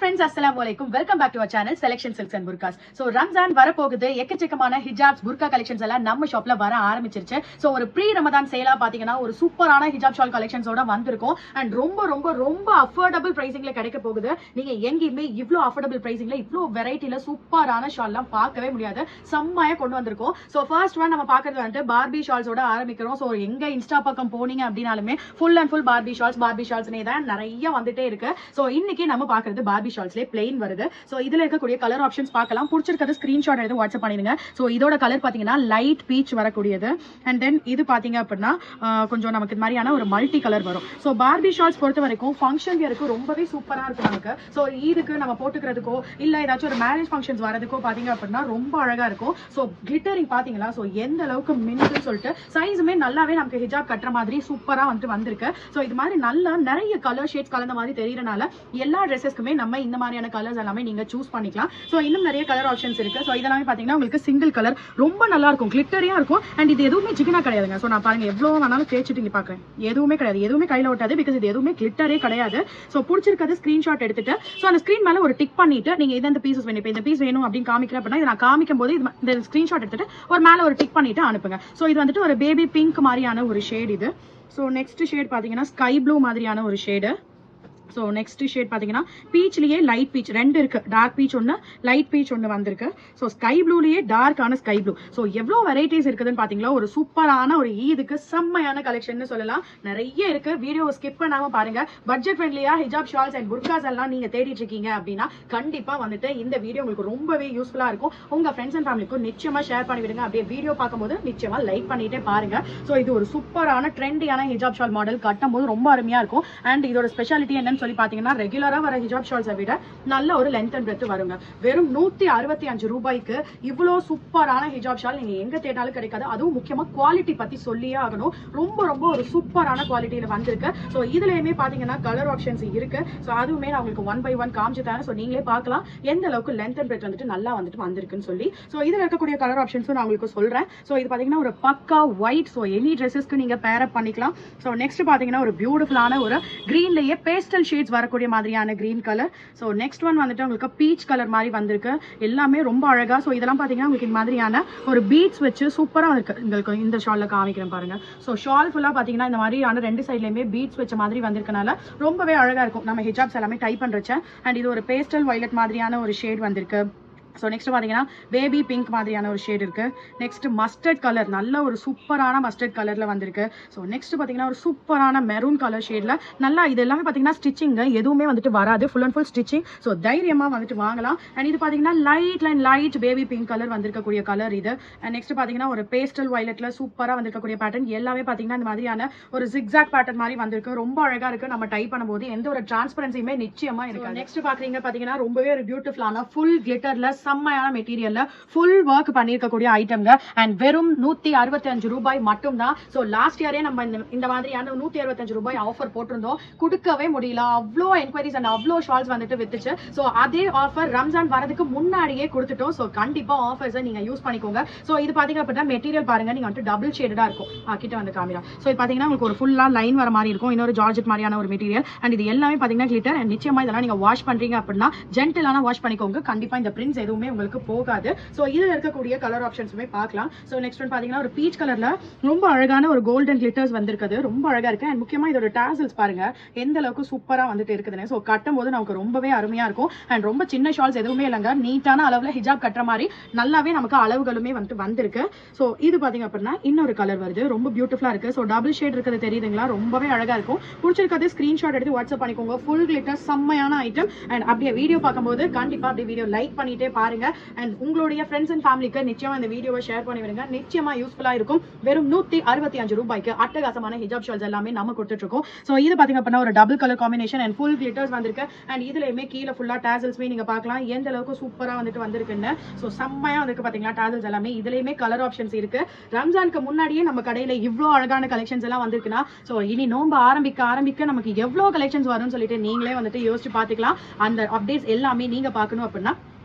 friends, assalamu alaikum. Welcome back to our channel Selection Silks and Burkas. So Ramzan வரப்போகுது. எக்கச்சக்கமான hijabs burqa collections எல்லாம் நம்ம ஷாப்ல வர ஆரம்பிச்சிருச்சு. சோ ஒரு ப்ரீ ரமதான் சேலா பாத்தீங்கன்னா ஒரு சூப்பரான ஹிஜாப் ஷால் கலெக்ஷன்ஸோட வந்திருக்கும். அண்ட் ரொம்ப அஃபோர்டபிள் பிரைசிங்ல கிடைக்க போகுது. நீங்க எங்கேயுமே இவ்ளோ அஃபோர்டபிள் பிரைசிங்ல இவ்ளோ வெரைட்டில சூப்பரான ஷால்லாம் பார்க்கவே முடியாது. செம்மையா கொண்டு வந்திருக்கோம். சோ ஃபர்ஸ்ட் ஒன் நம்ம பார்க்கிறது வந்து பார்பி ஷால்ஸோட ஆரம்பிக்கிறோம். சோ எங்க இன்ஸ்டா பக்கம் போனீங்க அப்படினாலுமே ஃபுல் அண்ட் ஃபுல் பார்பி ஷால்ஸ்னே தான் நிறைய வந்துட்டே இருக்கு. சோ இன்னைக்கு நம்ம பார்க்கிறது பார்பி ஷால்ஸ்ல பிளெயின் வருது. சோ இதுல இருக்கக்கூடிய கலர் ஆப்ஷன்ஸ் பார்க்கலாம். பிடிச்சிருக்கிறது ஸ்கிரீன்ஷாட் எடுத்து வாட்ஸ்அப் பண்ணிடுங்க. சோ இதோட கலர் பாத்தீங்கன்னா லைட் பீச் வரக்கூடியது. அண்ட் தென் இது பாத்தீங்க அப்படின்னா கொஞ்சம் நமக்கு இந்த மாதிரியான ஒரு மல்டி கலர் வரும். சோ பார்பி ஷால்ஸ் பொறுத்த வரைக்கும் ஃபங்க்ஷன் இருக்கு, ரொம்பவே சூப்பரா இருக்கும் நமக்கு. சோ இதுக்கு நம்ம போட்டுக்கிறதுக்கோ இல்ல ஏதாச்சும் ஒரு மேரேஜ் ஃபங்க்ஷன்ஸ் வரதுக்கோ பாத்தீங்க அப்படின்னா ரொம்ப அழகா இருக்கும். சோ கிளிட்டரிங் பாத்தீங்களா, சோ எந்த அளவுக்கு மின்னுன்னு சொல்லிட்டு சைஸுமே நல்லாவே நமக்கு ஹிஜாப் கட்டுற மாதிரி சூப்பரா வந்திருக்கு. சோ இது மாதிரி நல்லா நிறைய கலர் ஷேட்ஸ் கலந்த மாதிரி தெரியறனால எல்லா ட்ரெஸ்ஸஸ்க்குமே நம்ம இந்த மாதிரியான கலர்ஸ் எல்லாமே நீங்க சூஸ் பண்ணிக்கலாம். சோ இன்னும் நிறைய கலர் ஆப்ஷன்ஸ் இருக்கு. சோ இதெல்லாம் பாத்தீங்கன்னா உங்களுக்கு சிங்கிள் கலர் ரொம்ப நல்லா இருக்கும், கிளிட்டரியா இருக்கும். அண்ட் இது எதுவுமே ஜிகினா கிடையாதுங்க. சோ நான் பாருங்க எவ்வளவு வேணாலும் தேய்ச்சிட்டு இங்க பாக்குறேன், எதுவுமே கிடையாது, எதுவுமே கையில ஒட்டாது. பிகாஸ் இது எதுவுமே கிளிட்டரே கிடையாது. சோ பிடிச்சிருக்கிறது ஸ்கிரீன்ஷாட் எடுத்துட்டு சோ அந்த ஸ்கிரீன் மேல ஒரு டிக் பண்ணிட்டு நீங்க இந்த பீசஸ் வேணும், இப்ப இந்த பீஸ் வேணும் அப்படின்னு காமிக்கிறேன் அப்படின்னா இதை நான் காமிக்கும் போது இந்த ஸ்கிரீன்ஷாட் எடுத்துட்டு ஒரு மேல ஒரு டிக் பண்ணிட்டு அனுப்புங்க. சோ இது வந்துட்டு ஒரு பேபி பிங்க் மாதிரியான ஒரு ஷேட் இது. சோ நெக்ஸ்ட் ஷேட் பாத்தீங்கன்னா ஸ்கை ப்ளூ மாதிரியான ஒரு ஷேடு. ஸோ நெக்ஸ்ட் ஷேட் பார்த்தீங்கன்னா பீச்லேயே லைட் பீச் ரெண்டு இருக்கு, டார்க் பீச் ஒன்று, லைட் பீச் ஒன்று வந்திருக்கு. ஸோ ஸ்கை ப்ளூலேயே டார்க்கான ஸ்கை ப்ளூ. ஸோ எவ்வளோ வெரைட்டிஸ் இருக்குதுன்னு பார்த்தீங்களா. ஒரு சூப்பரான ஒரு ஈதுக்கு செம்மையான கலெக்ஷன் சொல்லலாம். நிறைய இருக்கு. வீடியோ ஸ்கிப் பண்ணாம பாருங்க. பட்ஜெட் ஃப்ரெண்ட்லியா ஹிஜாப் ஷால்ஸ் அண்ட் புர்காஸ் எல்லாம் நீங்க தேடிட்டு இருக்கீங்க அப்படின்னா கண்டிப்பா வந்துட்டு இந்த வீடியோ உங்களுக்கு ரொம்பவே யூஸ்ஃபுல்லா இருக்கும். உங்க ஃப்ரெண்ட்ஸ் அண்ட் ஃபேமிலிக்கும் நிச்சயமா ஷேர் பண்ணி விடுங்க. அப்படியே வீடியோ பார்க்கும்போது நிச்சயமா லைக் பண்ணிட்டே பாருங்க. ஸோ இது ஒரு சூப்பரான ட்ரெண்டியான ஹிஜாப் ஷால் மாடல், கட்டும் போது ரொம்ப அருமையா இருக்கும். அண்ட் இதோட ஸ்பெஷாலிட்டி என்னன்னு சொல்லி பாத்தீங்கன்னா ரெகுலரா வர ஹிஜாப் ஷால்ஸை விட நல்ல ஒரு லென்த் அண்ட் பிரெத் வருங்க. வெறும் 165 ரூபாய்க்கு இவ்வளவு சூப்பரான ஹிஜாப் ஷால் நீங்க எங்க தேடாலும் கிடைக்காது. அதுவும் முக்கியமா குவாலிட்டி பத்தி சொல்லியே ஆகணும். ரொம்ப ஒரு சூப்பரான குவாலிட்டியில வந்திருக்கு. சோ இதுலயுமே பாத்தீங்கன்னா கலர் ஆப்ஷன்ஸ் இருக்கு. சோ அதுவுமே நான் உங்களுக்கு 1 by 1 காமிச்சு தரேன். சோ நீங்களே பார்க்கலாம் எந்த அளவுக்கு லென்த் அண்ட் பிரெத் வந்துட்டு நல்லா வந்திருக்குன்னு சொல்லி. சோ இதுல இருக்கக்கூடிய கலர் ஆப்ஷன்ஸும் நான் உங்களுக்கு சொல்றேன். சோ இது பாத்தீங்கன்னா ஒரு பக்கா ஒயிட். சோ எனி ட்ரெஸ்ஸஸ்க்கு நீங்க பேர் அப் பண்ணிக்கலாம். சோ நெக்ஸ்ட் பாத்தீங்கன்னா ஒரு பியூட்டிஃபுல்லான ஒரு கிரீன்லயே பேஸ்டல் ஷேட்ஸ் வரக்கூடிய மாதிரியான green colour. So next one வந்துட்டு உங்களுக்கு பீச் கலர் மாதிரி வந்திருக்கு. எல்லாமே ரொம்ப அழகா. சோ இதெல்லாம் பாத்தீங்கன்னா உங்களுக்கு இந்த மாதிரியான ஒரு பீட்ஸ் வச்சு சூப்பரா இருக்கு. உங்களுக்கு இந்த ஷால்ல காமிக்கிறேன் பாருங்க. சோ ஷால் ஃபுல்லா பாத்தீங்கன்னா இந்த மாதிரியான ரெண்டு சைட்லயுமே பீட்ஸ் வச்ச மாதிரி வந்திருக்கனால ரொம்பவே அழகா இருக்கும். நம்ம ஹிஜாப்ஸ் எல்லாமே டைப் பண்றச்ச. அண்ட் இது ஒரு பேஸ்டல் வயலட் மாதிரியான ஒரு ஷேட் வந்திருக்கு. ஸோ நெக்ஸ்ட் பார்த்தீங்கன்னா பேபி பிங்க் மாதிரியான ஒரு ஷேட் இருக்கு. நெக்ஸ்ட் மஸ்டர்ட் கலர், நல்ல ஒரு சூப்பரான மஸ்டர்ட் கலர்ல வந்திருக்கு. ஸோ நெக்ஸ்ட் பார்த்தீங்கன்னா ஒரு சூப்பரான மெரூன் கலர் ஷேட்ல நல்லா. இது எல்லாமே பார்த்தீங்கன்னா ஸ்டிச்சிங் எதுவுமே வந்துட்டு வராது, full and full stitching. So தைரியமா வந்துட்டு வாங்கலாம். அண்ட் இது பார்த்தீங்கன்னா லைட் பேபி பிங்க் கலர் வந்திருக்கக்கூடிய கலர் இது. அண்ட் நெக்ஸ்ட் பார்த்தீங்கன்னா ஒரு பேஸ்டல் வயலட்ல சூப்பரா வந்திருக்கக்கூடிய பேட்டர்ன். எல்லாமே பார்த்தீங்கன்னா இந்த மாதிரியான ஒரு ஜிக்ஸாக் பேட்டர்ன் மாதிரி வந்திருக்கு. ரொம்ப அழகா இருக்கு. நம்ம டைப் பண்ணும்போது எந்த ஒரு டிரான்ஸ்பரன்சியுமே நிச்சயமா இருக்கு. நெக்ஸ்ட் பாக்குறீங்க பார்த்தீங்கன்னா ரொம்பவே ஒரு பியூட்டிஃபுல்லான ஃபுல் கிளிட்டர்ல செம்மையான மெட்டீரியல்ல ஃபுல் ஒர்க் பண்ணிருக்கக்கூடிய ஐட்டம்ங்க. அண்ட் வெறும் 165 ரூபாய் மட்டும் தான். சோ லாஸ்ட் இயரே நம்ம இந்த மாதிரியான 165 ரூபாய் ஆஃபர் போட்டிருந்தோம், கொடுக்கவே முடியல. அவ்வளோ என்கொயரிஸ் அண்ட் அவ்வளோ ஷால்ஸ் வந்துட்டு வித்துச்சு. சோ அதே ஆஃபர் ரம்ஜான் வரதுக்கு முன்னாடியே கொடுத்துட்டோம். சோ கண்டிப்பா ஆஃபர்ஸை நீங்க யூஸ் பண்ணிக்கோங்க. சோ இது பாத்தீங்க அப்படின்னா மெட்டீரியல் பாருங்க, நீங்க வந்துட்டு டபுள் ஷேடடா இருக்கும். கிட்ட வந்து காமிரா. சோ இது பாத்தீங்கன்னா உங்களுக்கு ஒரு ஃபுல்லா லைன் வர மாதிரி இருக்கும். இன்னொரு ஜார்ஜெட் மாதிரியான ஒரு மெட்டீரியல். அண்ட் இது எல்லாமே பாத்தீங்கன்னா கிளிட்டர். அண்ட் நிச்சயமா இதெல்லாம் நீங்க வாஷ் பண்றீங்க அப்படின்னா ஜென்டலான வாஷ் பண்ணிக்கோங்க. கண்டிப்பா இந்த பிரிண்ட்ஸ் எதுவுமே உங்களுக்கு போகாது. சோ இதுல இருக்கக்கூடிய கலர் ஆப்ஷன்ஸுமே பார்க்கலாம். சோ நெக்ஸ்ட் ஒன் பாத்தீங்கன்னா ஒரு பீச் கலர்ல ரொம்ப அழகான ஒரு கோல்டன் கிளிட்டர்ஸ் வந்திருக்குது. ரொம்ப அழகா இருக்கு. அண்ட் முக்கியமா இதோட டாசல்ஸ் பாருங்க எந்த அளவுக்கு சூப்பரா வந்துட்டு இருக்குதுன்னு. சோ கட்டும் போது நமக்கு ரொம்பவே அருமையா இருக்கும். அண்ட் ரொம்ப சின்ன ஷால்ஸ் எதுவுமே இல்லைங்க, நீட்டான அளவுல ஹிஜாப் கட்டுற மாதிரி நல்லாவே நமக்கு அளவுகளுமே வந்துட்டு வந்திருக்கு. சோ இது பாத்தீங்க அப்படின்னா இன்னொரு கலர் வருது, ரொம்ப பியூட்டிஃபுல்லா இருக்கு. சோ டபுள் ஷேட் இருக்குது தெரியுதுங்களா, ரொம்பவே அழகா இருக்கும். பிடிச்சிருக்கிறது ஸ்கிரீன்ஷாட் எடுத்து வாட்ஸ்அப் பண்ணிக்கோங்க. ஃபுல் கிளிட்டர் செம்மையான ஐட்டம். அண்ட் அப்படியே வீடியோ பார்க்கும்போது கண்டிப்பா அப்படியே வீடியோ லைக் பண்ணிட்டே பாருங்க. அண்ட் உங்களுடைய ஃப்ரெண்ட்ஸ் அண்ட் ஃபேமிலிக்கு நிச்சயமா இந்த வீடியோவை ஷேர் பண்ணி விடுங்க. நிச்சயமா யூஸ்ஃபுல்லா இருக்கும். வெறும் 165 ரூபாய்க்கு அட்டகாசமான ஹிஜாப் ஷால்ஸ் எல்லாமே நம்ம கொடுத்துட்டு இருக்கோம். சோ இது பாத்தீங்க அப்படின்னா ஒரு double colour combination and full glitters வந்திருக்கு. அண்ட் இதுலயுமே கீழே ஃபுல்லா டாசல்ஸ்மே நீங்க பார்க்கலாம் எந்த அளவுக்கு சூப்பரா வந்துட்டு வந்திருக்குன்னு. சோ செம்மையா வந்துருக்கு பாத்தீங்களா டாசல்ஸ் எல்லாமே. இதுலயுமே கலர் ஆப்ஷன்ஸ் இருக்கு. ரம்ஜானுக்கு முன்னாடியே நம்ம கடையில இவ்வளவு அழகான கலெக்ஷன்ஸ் எல்லாம் வந்திருக்குன்னா சோ இனி நோம்பு ஆரம்பிக்க நமக்கு எவ்வளவு கலெக்ஷன்ஸ் வரும்னு சொல்லிட்டு நீங்களே வந்துட்டு யோசிச்சு பாத்துக்கலாம். அந்த அப்டேட்ஸ் எல்லாமே நீங்க பாக்கணும் அப்படின்னா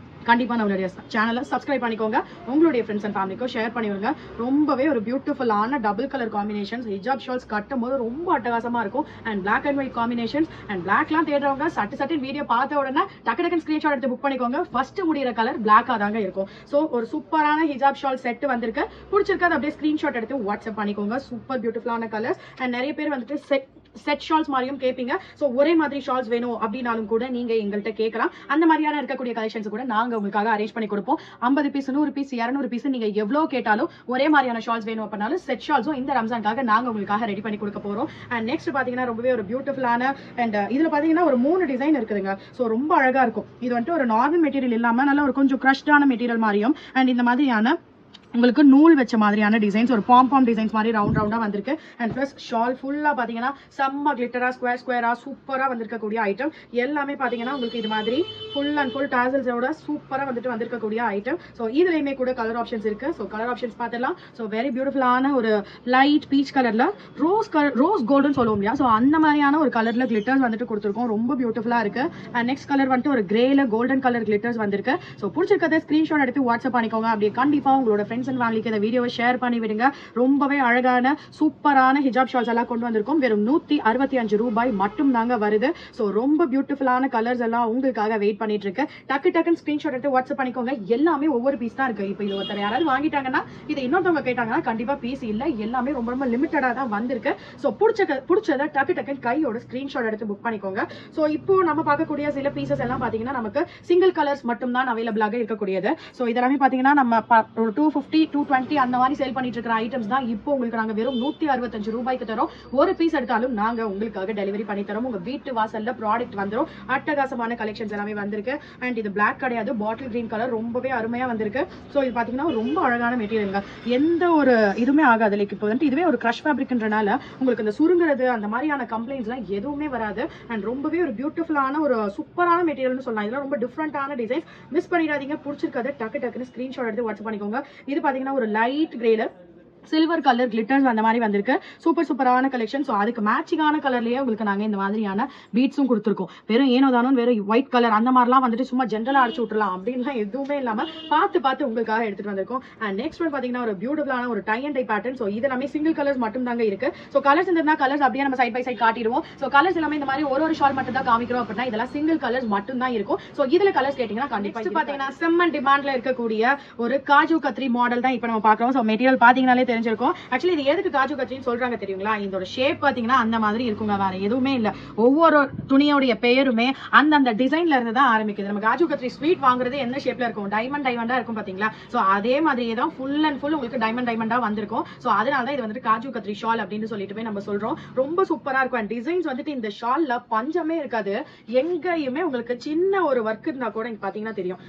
கண்டிப்பா நம்மளுடைய சேனலை சப்ஸ்கிரைப் பண்ணிக்கோங்க, உங்களுடைய ஃப்ரெண்ட்ஸ் அண்ட் ஃபேமிலிக்கும் ஷேர் பண்ணிவிடுங்க. ரொம்பவே ஒரு பியூட்டிஃபுல்லான டபுள் கலர் காம்பினேஷன்ஸ், ஹிஜாப் ஷால்ஸ் கட்டும் போது ரொம்ப அட்டகாசமா இருக்கும். And black and white combinations. And பிளாக்லாம் தேடுறவங்க சட்டு வீடியோ பார்த்த உடனே டக்கு ஸ்கிரீன்ஷாட் எடுத்து புக் பண்ணிக்கோங்க. ஃபர்ஸ்ட் முடிகிற கலர் பிளாக்கா தாங்க இருக்கும். ஸோ ஒரு சூப்பரான ஹிஜாப் ஷால் செட் வந்திருக்கு. பிடிச்சிருக்காது அப்படியே ஸ்கிரீன்ஷாட் எடுத்து வாட்ஸ்அப் பண்ணிக்கோங்க. சூப்பர் பியூட்டிஃபுல்லான கலர்ஸ். அண்ட் நிறைய பேர் வந்துட்டு செட் ஷால்ஸ் மாதிரியும் கேட்பீங்க. ஸோ ஒரே மாதிரி ஷால்ஸ் வேணும் அப்படின்னாலும் கூட நீங்க எங்கள்கிட்ட கேட்கலாம். அந்த மாதிரியான இருக்கக்கூடிய கலெக்ஷன்ஸ் கூட நாங்க உங்களுக்காக அரேஞ்ச் பண்ணி கொடுப்போம். 50 பீஸ், 100 பீஸ், 200 பீஸ் நீங்க எவ்வளவு கேட்டாலும் ஒரே மாதிரியான ஷால்ஸ் வேணும் அப்படின்னாலும் செட் ஷால்ஸும் இந்த ரம்ஜானுக்காக நாங்க உங்களுக்காக ரெடி பண்ணி கொடுக்க போறோம். அண்ட் நெக்ஸ்ட் பாத்தீங்கன்னா ரொம்பவே ஒரு பியூட்டிஃபுல்லான அண்ட் இதுல பாத்தீங்கன்னா ஒரு 3 டிசைன் இருக்குதுங்க. ஸோ ரொம்ப அழகா இருக்கும். இது வந்துட்டு ஒரு நார்மல் மெட்டீரியல் இல்லாம நல்ல ஒரு கொஞ்சம் கிரஷ்டான மெட்டீரியல் மாதிரியும் அண்ட் இந்த மாதிரியான உங்களுக்கு நூல் வச்ச மாதிரியான டிசைன்ஸ், ஒரு பாம் டிசைன்ஸ் மாதிரி ரவுண்டா வந்திருக்கு. அண்ட் பிளஸ் ஷால் ஃபுல்லா பாத்தீங்கன்னா செம்ம கிளிட்டரா ஸ்கொயரா சூப்பரா வந்திருக்கக்கூடிய ஐட்டம். எல்லாமே பாத்தீங்கன்னா உங்களுக்கு இது மாதிரி ஃபுல் அண்ட் ஃபுல் டாசல்ஸோட சூப்பரா வந்துட்டு வந்திருக்கக்கூடிய ஐட்டம். ஸோ இதுலயுமே கூட கலர் ஆப்ஷன்ஸ் இருக்கு. ஸோ கலர் ஆப்ஷன்ஸ் பார்த்துலாம். ஸோ வெரி பியூட்டிஃபுல்லான ஒரு லைட் பீச் கலர்ல ரோஸ் கோல்டுன்னு சொல்லுவோம் இல்லையா, ஸோ அந்த மாதிரியான ஒரு கலர்ல கிளிட்டர்ஸ் வந்துட்டு கொடுத்துருக்கோம். ரொம்ப பியூட்டிஃபுல்லா இருக்கு. அண்ட் நெக்ஸ்ட் கலர் வந்துட்டு ஒரு கிரேல கோல்டன் கலர் கிளிட்டர்ஸ் வந்திருக்கு. ஸோ பிடிச்சிருக்கதை ஸ்கிரீன்ஷாட் எடுத்து வாட்ஸ்அப் பண்ணிக்கோங்க. அப்படியே கண்டிப்பா உங்களோட ஃப்ரெண்ட்ஸ் அண்ட் ஃபேமிலிக்கு இந்த வீடியோவை ஷேர் பண்ணி விடுங்க. ரொம்பவே அழகான சூப்பரான ஹிஜாப் ஷால்ஸ் எல்லாம் கொண்டு வந்திருக்கோம். வெறும் 165 ரூபாய் மட்டும் தாங்க வருது. ஸோ ரொம்ப பியூட்டிஃபுல்லான கலர்ஸ் எல்லாம் உங்களுக்காக வெயிட் பண்ணிட்டு இருக்கு. டக்குன்னு ஸ்கிரீன்ஷாட் எடுத்து வாட்ஸ்அப் பண்ணிக்கோங்க. எல்லாமே ஒவ்வொரு பீஸ் தான் இருக்கு. இப்போ இது ஒருத்தர் யாராவது வாங்கிட்டாங்கன்னா இதை இன்னொருத்தவங்க கேட்டாங்கன்னா கண்டிப்பா பீஸ் இல்ல, எல்லாமே ரொம்ப லிமிட்டடா தான் வந்திருக்கு. ஸோ பிடிச்சதை டக்குன்னு கையோட ஸ்கிரீன்ஷாட் எடுத்து புக் பண்ணிக்கோங்க. ஸோ இப்போ நம்ம பார்க்கக்கூடிய சில பீசஸ் எல்லாம் பாத்தீங்கன்னா நமக்கு சிங்கிள் கலர்ஸ் மட்டும் தான் அவைலபிளாக இருக்கக்கூடியது. ஸோ இதெல்லாமே பாத்தீங்கன்னா நம்ம ஒரு 250, 220 அந்த மாதிரி சேல் பண்ணிட்டு இருக்கிற ஐட்டம்ஸ் தான் இப்போ உங்களுக்கு நாங்க வெறும் 165 ரூபாய்க்கு தரோம். ஒரு பீஸ் எடுத்தாலும் நாங்க உங்களுக்காக டெலிவரி பண்ணி தரோம். உங்க வீட்டு வாசல்ல ப்ராடக்ட் வந்துடும். அட்டகாசமான கலெக்ஷன்ஸ் எல்லாமே வந்திருக்கு. அண்ட் இது பிளாக் கிடையாது, பாட்டில் கிரீன் கலர், ரொம்பவே அருமையா வந்திருக்கு. ஸோ இது பாத்தீங்கன்னா ரொம்ப அழகான மெட்டீரியல், எந்த ஒரு இதுவுமே ஆகாது. லைக் இப்போ வந்துட்டு இதுவே ஒரு கிரஷ் ஃபேப்ரிக்ன்றனால உங்களுக்கு இந்த சுருங்குறது அந்த மாதிரியான கம்ப்ளைண்ட்ஸ் எல்லாம் எதுவுமே வராது. அண்ட் ரொம்பவே ஒரு பியூட்டிஃபுல்லான ஒரு சூப்பரான மெட்டீரியல்னு சொல்லலாம். இதெல்லாம் ரொம்ப டிஃப்ரெண்டான டிசைன்ஸ். மிஸ் பண்ணிடாதீங்க. பிடிச்சிருக்காது டக்குன்னு ஸ்கிரீன்ஷாட் எடுத்து வாட்ஸ்அப் பண்ணிக்கோங்க. இது பாத்தீங்கன்னா ஒரு லைட் கிரேல சில்வர் கலர் கிளிட்டர்ஸ் அந்த மாதிரி வந்திருக்கு. சூப்பரான கலெக்ஷன். ஸோ அதுக்கு மேட்சிங்கான கலர்லயே உங்களுக்கு நாங்க இந்த மாதிரியான பீட்ஸும் கொடுத்துருக்கோம். வெறும் ஏனோதானும் வெறும் ஒயிட் கலர் அந்த மாதிரிலாம் வந்துட்டு சும்மா ஜென்ரலா அடிச்சு விட்டுலாம் அப்படின்லாம் எதுவுமே இல்லாம பார்த்து உங்களுக்காக எடுத்துட்டு வந்திருக்கோம். அண்ட் நெக்ஸ்ட் ஒன் பாத்தீங்கன்னா ஒரு பியூட்டிஃபுல்லான ஒரு tie and tie pattern. So இது எல்லாமே சிங்கிள் கலர்ஸ் மட்டும் தாங்க இருக்கு. ஸோ கலர்ஸ் இருந்தா கலர்ஸ் அப்படியே நம்ம சைட் பை சைட் காட்டிடுவோம். ஸோ கலர்ஸ் எல்லாமே இந்த மாதிரி ஒரு ஷால் மட்டும் தான் காமிக்கிறோம் அப்படின்னா இதெல்லாம் சிங்கிள் கலர்ஸ் மட்டும் தான் இருக்கும். ஸோ இதுல கலர்ஸ் கேட்டீங்கன்னா கண்டிப்பா பாத்தீங்கன்னா செம்மன் டிமாண்ட்ல இருக்கக்கூடிய ஒரு காஜு கத்ரி மாடல் தான் இப்போ நம்ம பாக்குறோம். ஸோ மெட்டீரியல் பாத்தீங்கன்னாலே தெரிஞ்சிருக்கும். ஆக்சுவலி இது எதுக்கு காஜு கத்ரின்னு சொல்றாங்க தெரியுங்களா? இதோட ஷேப் பாத்தீங்கன்னா அந்த மாதிரி இருக்குங்க, வேற எதுவுமே இல்ல. ஒவ்வொரு துணியோட பெயருமே அந்த டிசைன்ல இருந்து தான் ஆரம்பிக்குது. நம்ம காஜு கத்ரி ஸ்வீட் வாங்குறது என்ன ஷேப்ல இருக்கும்? டைமண்டா இருக்கும் பாத்தீங்களா? சோ அதே மாதிரியே தான் ஃபுல் அண்ட் ஃபுல் உங்களுக்கு டைமண்டா வந்திருக்கும். சோ அதனால தான் இது வந்துட்டு காஜு கத்ரி ஷால் அப்படின்னு சொல்லிட்டு போய் நம்ம சொல்றோம். ரொம்ப சூப்பரா இருக்கும். அண்ட் டிசைன்ஸ் வந்துட்டு இந்த ஷால்ல பஞ்சமே இருக்காது. எங்கேயுமே உங்களுக்கு சின்ன ஒரு ஒர்க் இருந்தா கூட இங்க பாத்தீங்கன்னா தெரியும்.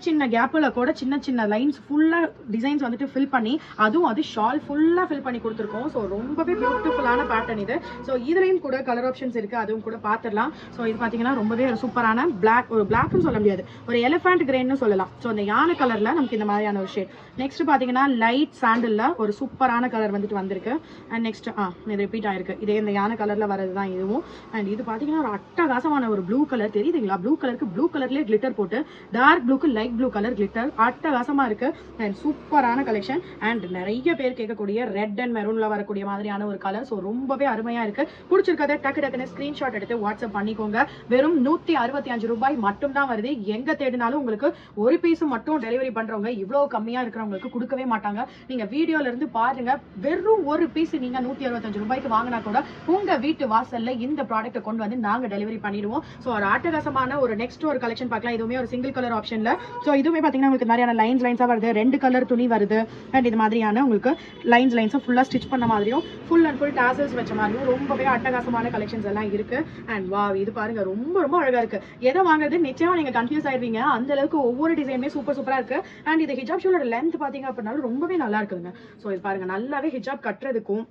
சின்ன கேப்ல கூட சின்ன லைன்ஸ் ஃபுல்லா டிசைன்ஸ் வந்துட்டு ஃபில் பண்ணி அதுவும் அது ஷால் ஃபுல்லா ஃபில் பண்ணி கொடுத்துருக்கோம். ஸோ ரொம்பவே பியூட்டிஃபுல்லான பேட்டர்ன் இது. ஸோ இதுலயும் கூட கலர் ஆப்ஷன்ஸ் இருக்கு, அதுவும் கூட பார்த்துடலாம். ஸோ இது பாத்தீங்கன்னா ரொம்பவே ஒரு சூப்பரான பிளாக்னு சொல்ல முடியாது, ஒரு எலிஃபண்ட் கிரேன்னு சொல்லலாம். ஸோ இந்த யானை கலர்ல நமக்கு இந்த மாதிரியான ஒரு ஷேட். நெக்ஸ்ட் பாத்தீங்கன்னா லைட் சாண்டில்ல ஒரு சூப்பரான கலர் வந்துட்டு வந்திருக்கு. அண்ட் நெக்ஸ்ட் இது ரிப்பீட் ஆயிருக்கு. இதே இந்த யானை கலர்ல வரதுதான் இதுவும். அண்ட் இது பாத்தீங்கன்னா ஒரு அட்டகாசமான ஒரு ப்ளூ கலர் தெரியுதுங்களா? ப்ளூ கலருக்கு ப்ளூ கலர்லயே கிளிட்டர் போட்டு டார்க் ப்ளூக்கு லைட் ப்ளூ கலர் கிளிட்டர் அட்டகாசமா இருக்கு. அண்ட் சூப்பரான கலெக்ஷன். அண்ட் நிறைய பேர் கேட்கக்கூடிய ரெட் அண்ட் மெரூன்ல வரக்கூடிய மாதிரியான ஒரு கலர். ஸோ ரொம்பவே அருமையா இருக்கு. பிடிச்சிருக்கதை டக்குன்னு ஸ்கிரீன்ஷாட் எடுத்து வாட்ஸ்அப் பண்ணிக்கோங்க. வெறும் 165 ரூபாய் மட்டும் தான் வருது. எங்க தேடினாலும் உங்களுக்கு ஒரு பீஸ் மட்டும் டெலிவரி பண்றவங்க இவ்வளவு கம்மியா இருக்கிறவங்களுக்கு கொடுக்கவே மாட்டாங்க. நீங்க வீடியோல இருந்து பாருங்க, வெறும் ஒரு பீஸ் நீங்க 165 ரூபாய்க்கு வாங்கினா கூட உங்க வீட்டு வாசல்ல இந்த ப்ராடக்ட் கொண்டு வந்து நாங்க டெலிவரி பண்ணிடுவோம். ஸோ ஒரு அட்டகாசமான ஒரு நெக்ஸ்ட் ஒரு கலெக்ஷன் பார்க்கலாம். இதுவுமே ஒரு சிங்கிள் கலர் ஆப்ஷன்ல. ஸோ இதுவுமே பாத்தீங்கன்னா உங்களுக்கு நிறைய லைன்ஸா வருது. 2 கலர் துணி வருது. அண்ட் இது மாதிரியான உங்களுக்கு லைன்ஸ் ஃபுல்லா ஸ்டிச் பண்ண மாதிரியும் ஃபுல் அண்ட் ஃபுல் டாசல்ஸ் வச்ச மாதிரியும் ரொம்பவே அட்டகாசமான கலெக்ஷன்ஸ் எல்லாம் இருக்கு. அண்ட் வாவ், இது பாருங்க ரொம்ப அழகா இருக்கு. எதை வாங்குறது நிச்சயமா நீங்க கன்ஃபியூஸ் ஆயிருவீங்க. அந்த அளவுக்கு ஒவ்வொரு டிசைனுமே சூப்பரா இருக்கு. அண்ட் இது ஹிஜாப் ஷாலோட லென்த் பாத்தீங்க அப்படின்னாலும் ரொம்பவே நல்லா இருக்குங்க. ஸோ இது பாருங்க, நல்லாவே ஹிஜாப் கட்டுறதுக்கும்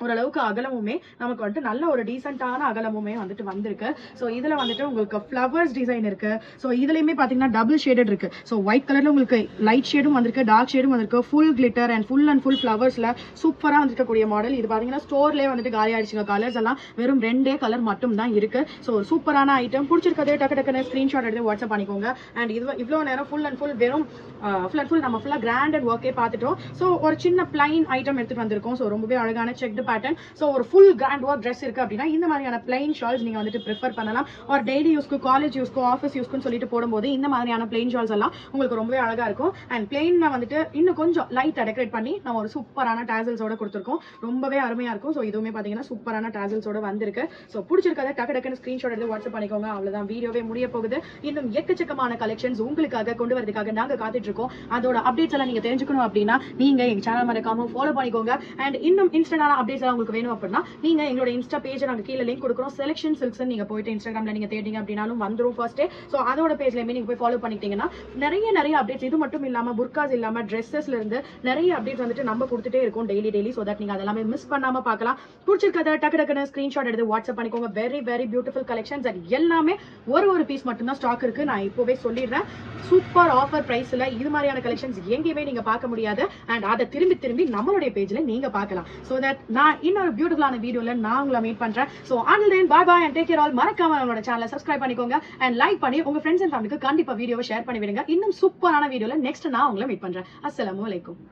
ஓரளவுக்கு அகலமுமே நமக்கு வந்துட்டு நல்ல ஒரு டீசென்டான அகலமுமே வந்துட்டு வந்திருக்கு. ஸோ இதுல வந்துட்டு உங்களுக்கு ஃப்ளவர்ஸ் டிசைன் இருக்கு. ஸோ இதுலயுமே பாத்தீங்கன்னா டபுள் ஷேடட் இருக்கு. ஸோ ஒயிட் கலர்ல உங்களுக்கு லைட் ஷேடும் வந்திருக்கு, டார்க் ஷேடும் வந்திருக்கு, ஃபுல் கிளிட்டர் அண்ட் ஃபுல் ஃப்ளவர்ஸ்ல சூப்பரா வந்திருக்கக்கூடிய மாடல். இது பாத்தீங்கன்னா ஸ்டோர்லயே வந்துட்டு காலி ஆயிடுச்சுங்க. கலர்ஸ் எல்லாம் வெறும் 2 கலர் மட்டும் தான் இருக்கு. ஸோ ஒரு சூப்பரான ஐட்டம். பிடிச்சிருக்கதே டக்குன்னு ஸ்கிரீன்ஷாட் எடுத்து வாட்ஸ்அப் பண்ணிக்கோங்க. அண்ட் இது இவ்வளவு நேரம் ஃபுல் வெறும் நம்ம ஃபுல்லா கிராண்டட் ஒர்க்கே பார்த்துட்டோம். ஸோ ஒரு சின்ன பிளைன் ஐட்டம் எடுத்துட்டு வந்திருக்கோம். ஸோ ரொம்பவே அழகான செக்டு பேட்டர்ன். ஸோ ஒரு ஃபுல் கிராண்ட் ஒர்க் ட்ரெஸ் இருக்கு அப்படின்னா இந்த மாதிரியான பிளைன் ஷால்ஸ் நீங்க வந்துட்டு ப்ரிஃபர் பண்ணலாம். ஒரு டெய்லி யூஸ்க்கு, காலேஜ் யூஸ்க்கு, ஆஃபீஸ் யூஸ்க்குன்னு சொல்லிட்டு போடும்போது இந்த மாதிரியான பிளைன் ஷால்ஸ் எல்லாம் உங்களுக்கு ரொம்பவே அழகா இருக்கும். அண்ட் பிளைன்ல வந்துட்டு இன்னும் கொஞ்சம் லைட்டா டெக்கரேட் பண்ணி நம்ம ஒரு சூப்பரான டாசல்ஸோட கொடுத்துருக்கோம். ரொம்பவே அருமையா இருக்கும். ஸோ இதுவுமே பாத்தீங்கன்னா சூப்பரான டாசல்ஸோட வந்திருக்கு. ஸோ பிடிச்சிருக்கதை டக்குன்னு ஸ்கிரீன்ஷாட் எடுத்து வாட்ஸ்அப் பண்ணிக்கோங்க. அவ்வளவுதான், வீடியோவே முடிய போகுது. இன்னும் எக்கச்சக்கமான கலெக்ஷன்ஸ் உங்களுக்காக கொண்டு வரதுக்காக நாங்க காத்துட்டு இருக்கோம். அதோட அப்டேட்ஸ் எல்லாம் நீங்க தெரிஞ்சுக்கணும் அப்படின்னா நீங்க எங்க சேனல் மறக்காம ஃபாலோ பண்ணிக்கோங்க. அண்ட் இன்னும் இன்ஸ்டன்டான அப்டேட்ஸ் எல்லாம் உங்களுக்கு வேணும் அப்படின்னா நீங்க எங்களோட இன்ஸ்டா பேஜ் நாங்க கீழே லிங்க் கொடுக்குறோம். செலக்ஷன் சில்க்ஸ் நீங்க போயிட்டு இன்ஸ்டாகிராம்ல நீங்க தேடிங்க அப்படின்னாலும் வந்துரும் ஃபர்ஸ்ட். சோ அதோட பேஜ்லயுமே நீங்க போய் ஃபாலோ பண்ணிட்டீங்கன்னா நிறைய அப்டேட்ஸ், இது மட்டும் இல்லாம புர்காஸ் இல்லாம ட்ரெஸ்ஸஸ்ல இருந்து நிறைய அப்டேட்ஸ் வந்துட்டு நம்ம கொடுத்துட்டே இருக்கோம் டெய்லி. சோ தட் நீங்க அதெல்லாமே மிஸ் பண்ணாம பார்க்கலாம். பிடிச்சிருக்கத டக்குன்னு ஸ்கிரீன்ஷாட் எடுத்து வாட்ஸ்அப் பண்ணிக்கோங்க. Very beautiful collections. அண்ட் எல்லாமே ஒரு பீஸ் மட்டும் தான் ஸ்டாக் இருக்கு. நான் இப்போவே சொல்லிடுறேன், சூப்பர் ஆஃபர் பிரைஸ்ல இது மாதிரியான கலெக்ஷன்ஸ் எங்கேயுமே நீங்க பார்க்க முடியாது. அண்ட் அதை திரும்பி நம்மளுடைய பேஜ்ல நீங்க பார்க்கலாம். சோ தட் நான் இன்னொரு பியூட்டிஃபுல்லான வீடியோல நான் உங்களை மீட் பண்றேன். So until then bye bye and take care all. மறக்காம நம்மளோட சேனலை சப்ஸ்கிரைப் பண்ணிக்கோங்க அண்ட் லைக் பண்ணி உங்க ஃப்ரெண்ட்ஸ் அண்ட் ஃபேமிலிக்கு கண்டிப்பா வீடியோவை ஷேர் பண்ணி விடுங்க. இன்னும் சூப்பரான வீடியோல நெக்ஸ்ட் நான் உங்களை மீட் பண்றேன். அஸ்ஸலாமு அலைக்கும்.